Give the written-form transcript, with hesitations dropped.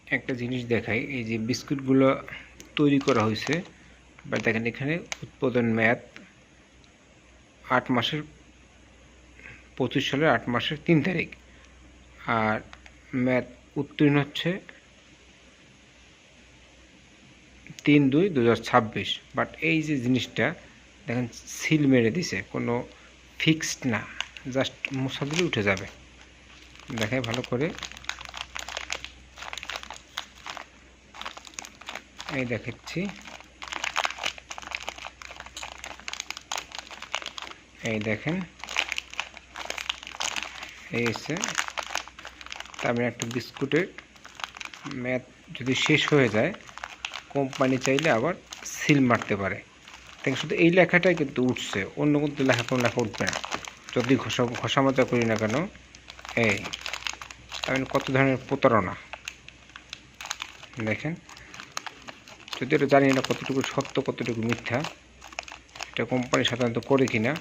একটা জিনিস দেখাই, এই যে বিস্কুটগুলো তৈরি করা হয়েছে, বা দেখেন এখানে উৎপাদন মেয়াদ 8 মাসের 25 সালের 8 মাসের 3 তারিখ, আর মেয়াদ উত্তীর্ণ হচ্ছে 3/2/2026। বাট এই যে জিনিসটা দেখেন সিল মেরে দিছে, কোনো ফিক্সড না, জাস্ট মোছা দিলে উঠে যাবে। দেখাই ভালো করে, এই দেখাচ্ছি, এই দেখেন এই এসে। তার মানে একটা বিস্কুটের মেয়াদ যদি শেষ হয়ে যায়, কোম্পানি চাইলে আবার সিল মারতে পারে। দেখেন শুধু এই লেখাটাই কিন্তু উঠছে, অন্য কিন্তু কোনো লেখা উঠবে না যদি ঘষা মাজা করি না কেন। এই তার মানে কত ধরনের প্রতারণা দেখেন। যদি এটা জানি না কতটুকু সত্য কতটুকু মিথ্যা, এটা কোম্পানি সাধারণত করে কিনা।